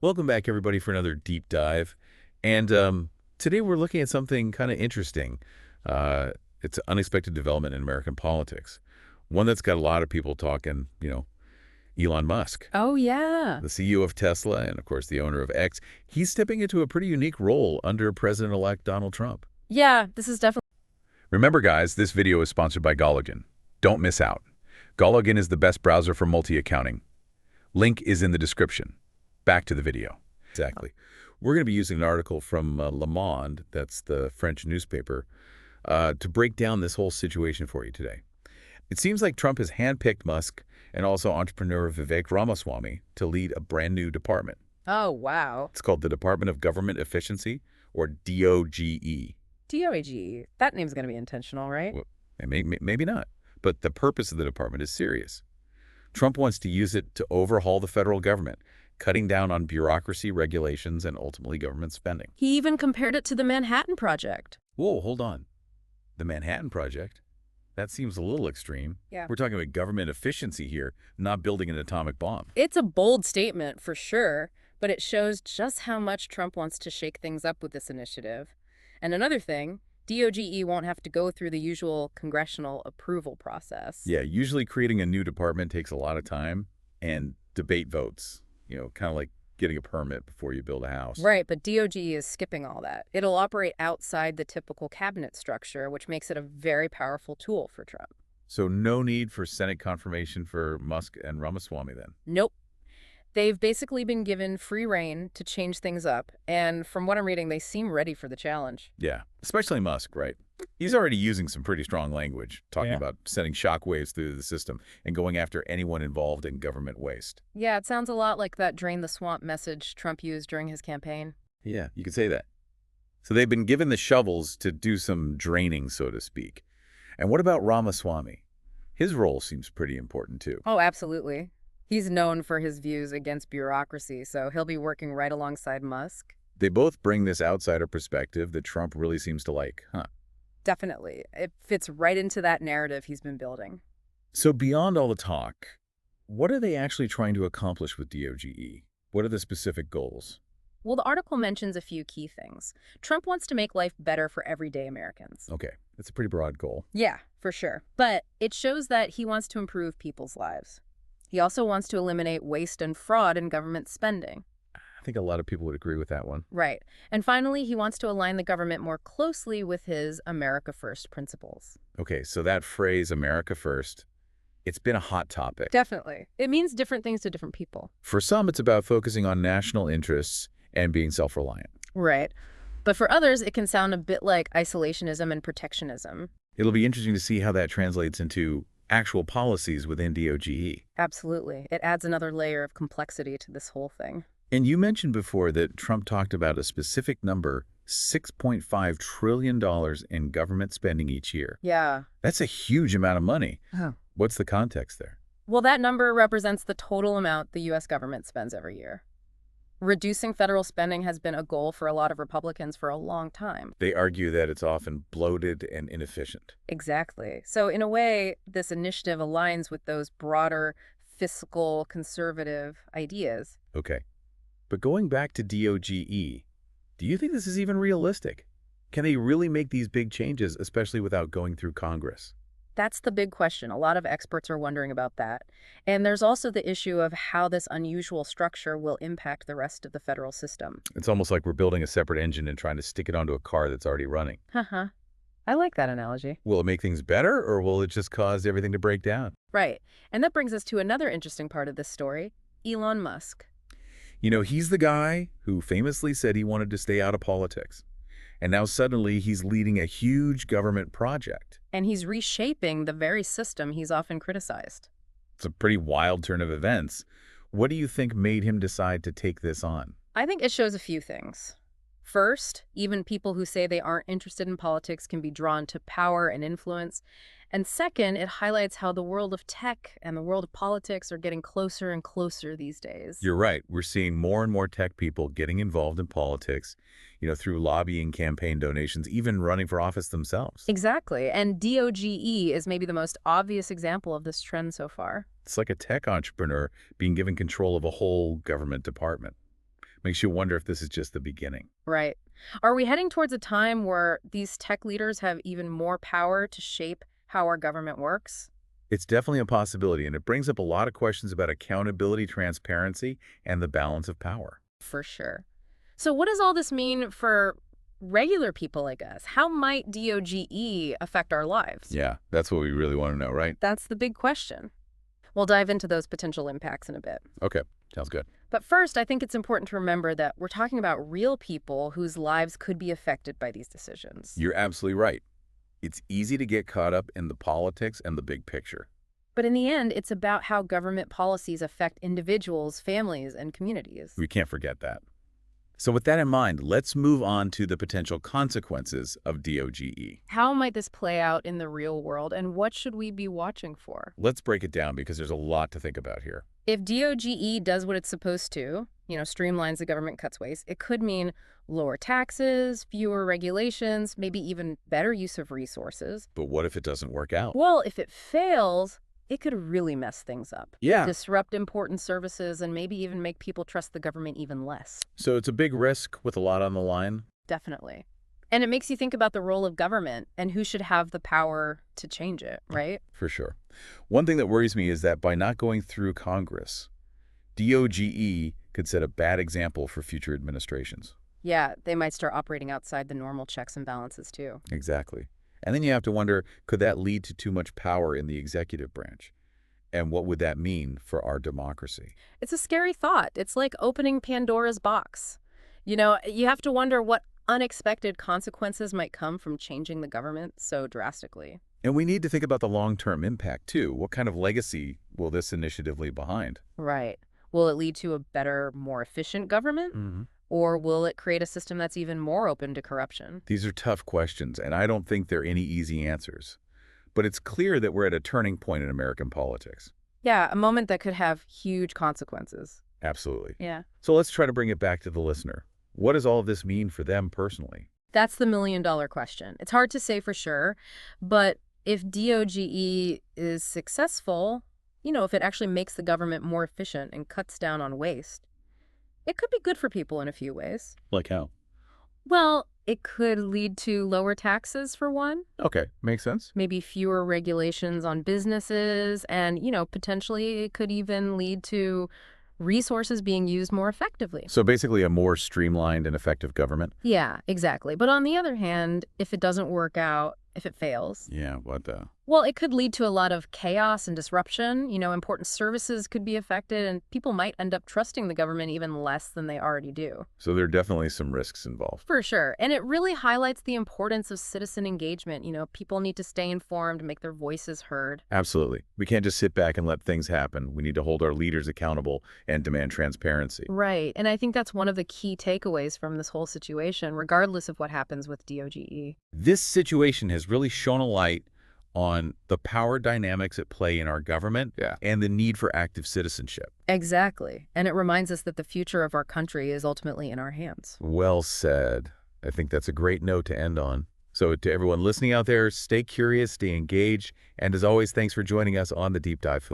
Welcome back, everybody, for another deep dive. And today we're looking at something kind of interesting. It's an unexpected development in American politics. One that's got a lot of people talking, Elon Musk, Oh, yeah. the CEO of Tesla and, of course, the owner of X. He's stepping into a pretty unique role under President-elect Donald Trump. Yeah, this is definitely. Remember, guys, this video is sponsored by GoLogin. Don't miss out. GoLogin is the best browser for multi-accounting. Link is in the description. Back to the video. Exactly. We're going to be using an article from Le Monde, that's the French newspaper, to break down this whole situation for you today. It seems like Trump has handpicked Musk and also entrepreneur Vivek Ramaswamy to lead a brand new department. Oh, wow. It's called the Department of Government Efficiency, or DOGE. DOGE. That name's going to be intentional, right? Well, maybe not, but the purpose of the department is serious. Trump wants to use it to overhaul the federal government, cutting down on bureaucracy, regulations, and ultimately government spending. He even compared it to the Manhattan Project. Whoa, hold on. The Manhattan Project? That seems a little extreme. Yeah. We're talking about government efficiency here, not building an atomic bomb. It's a bold statement, for sure, but it shows just how much Trump wants to shake things up with this initiative. And another thing, DOGE won't have to go through the usual congressional approval process. Yeah, usually creating a new department takes a lot of time and debate votes, kind of like getting a permit before you build a house. Right, but DOGE is skipping all that. It'll operate outside the typical cabinet structure, which makes it a very powerful tool for Trump. So no need for Senate confirmation for Musk and Ramaswamy then? Nope. They've basically been given free rein to change things up, and from what I'm reading, they seem ready for the challenge. Yeah, especially Musk, right? He's already using some pretty strong language, talking Yeah. about sending shockwaves through the system and going after anyone involved in government waste. Yeah, it sounds a lot like that drain the swamp message Trump used during his campaign. Yeah, you could say that. So they've been given the shovels to do some draining, so to speak. And what about Ramaswamy? His role seems pretty important, too. Oh, absolutely. He's known for his views against bureaucracy, so he'll be working right alongside Musk. They both bring this outsider perspective that Trump really seems to like, huh? Definitely. It fits right into that narrative he's been building. So beyond all the talk, what are they actually trying to accomplish with DOGE? What are the specific goals? Well, the article mentions a few key things. Trump wants to make life better for everyday Americans. Okay, that's a pretty broad goal. Yeah, for sure. But it shows that he wants to improve people's lives. He also wants to eliminate waste and fraud in government spending. I think a lot of people would agree with that one. Right. And finally, he wants to align the government more closely with his America First principles. Okay, so that phrase, America First, it's been a hot topic. Definitely. It means different things to different people. For some, it's about focusing on national interests and being self-reliant. Right. But for others, it can sound a bit like isolationism and protectionism. It'll be interesting to see how that translates into actual policies within DOGE. Absolutely. It adds another layer of complexity to this whole thing. And you mentioned before that Trump talked about a specific number, $6.5 trillion in government spending each year. Yeah. That's a huge amount of money. Oh. What's the context there? Well, that number represents the total amount the U.S. government spends every year. Reducing federal spending has been a goal for a lot of Republicans for a long time. They argue that it's often bloated and inefficient. Exactly. So in a way, this initiative aligns with those broader fiscal conservative ideas. Okay. But going back to DOGE, do you think this is even realistic? Can they really make these big changes, especially without going through Congress? That's the big question. A lot of experts are wondering about that. And there's also the issue of how this unusual structure will impact the rest of the federal system. It's almost like we're building a separate engine and trying to stick it onto a car that's already running. Haha. I like that analogy. Will it make things better, or will it just cause everything to break down? Right. And that brings us to another interesting part of this story, Elon Musk. He's the guy who famously said he wanted to stay out of politics. And now suddenly he's leading a huge government project. And he's reshaping the very system he's often criticized. It's a pretty wild turn of events. What do you think made him decide to take this on? I think it shows a few things. First, even people who say they aren't interested in politics can be drawn to power and influence. And second, it highlights how the world of tech and the world of politics are getting closer and closer these days. You're right. We're seeing more and more tech people getting involved in politics, through lobbying, campaign donations, even running for office themselves. Exactly. And DOGE is maybe the most obvious example of this trend so far. It's like a tech entrepreneur being given control of a whole government department. Makes you wonder if this is just the beginning. Right. Are we heading towards a time where these tech leaders have even more power to shape how our government works? It's definitely a possibility, and it brings up a lot of questions about accountability, transparency, and the balance of power. For sure. So what does all this mean for regular people like us? How might DOGE affect our lives? Yeah, that's what we really want to know, right? That's the big question. We'll dive into those potential impacts in a bit. Okay, sounds good. But first, I think it's important to remember that we're talking about real people whose lives could be affected by these decisions. You're absolutely right. It's easy to get caught up in the politics and the big picture. But in the end, it's about how government policies affect individuals, families, and communities. We can't forget that. So with that in mind, let's move on to the potential consequences of DOGE. How might this play out in the real world, and what should we be watching for? Let's break it down because there's a lot to think about here. If DOGE does what it's supposed to, streamlines the government, cuts waste, it could mean lower taxes, fewer regulations, maybe even better use of resources. But what if it doesn't work out? Well, if it fails, it could really mess things up. Yeah. Disrupt important services and maybe even make people trust the government even less. So it's a big risk with a lot on the line? Definitely. And it makes you think about the role of government and who should have the power to change it, right? For sure. One thing that worries me is that by not going through Congress, DOGE could set a bad example for future administrations. Yeah, they might start operating outside the normal checks and balances too. Exactly. And then you have to wonder, could that lead to too much power in the executive branch? And what would that mean for our democracy? It's a scary thought. It's like opening Pandora's box. You have to wonder what unexpected consequences might come from changing the government so drastically. And we need to think about the long-term impact, too. What kind of legacy will this initiative leave behind? Right. Will it lead to a better, more efficient government? Or will it create a system that's even more open to corruption? These are tough questions, and I don't think there are any easy answers. But it's clear that we're at a turning point in American politics. Yeah, a moment that could have huge consequences. Absolutely. Yeah. So let's try to bring it back to the listener. What does all of this mean for them personally? That's the million-dollar question. It's hard to say for sure, but if DOGE is successful, if it actually makes the government more efficient and cuts down on waste, it could be good for people in a few ways. Like how? Well, it could lead to lower taxes, for one. Okay, makes sense. Maybe fewer regulations on businesses, and, potentially it could even lead to resources being used more effectively. So basically a more streamlined and effective government? Yeah, exactly. But on the other hand, if it doesn't work out, if it fails, Yeah, what the? well, it could lead to a lot of chaos and disruption. Important services could be affected, and people might end up trusting the government even less than they already do. So there are definitely some risks involved. For sure. And it really highlights the importance of citizen engagement. People need to stay informed, make their voices heard. Absolutely. We can't just sit back and let things happen. We need to hold our leaders accountable and demand transparency. Right. And I think that's one of the key takeaways from this whole situation, regardless of what happens with DOGE. This situation has really shone a light on the power dynamics at play in our government and the need for active citizenship. Exactly. And it reminds us that the future of our country is ultimately in our hands. Well said. I think that's a great note to end on. So to everyone listening out there, stay curious, stay engaged, and as always, thanks for joining us on The Deep Dive.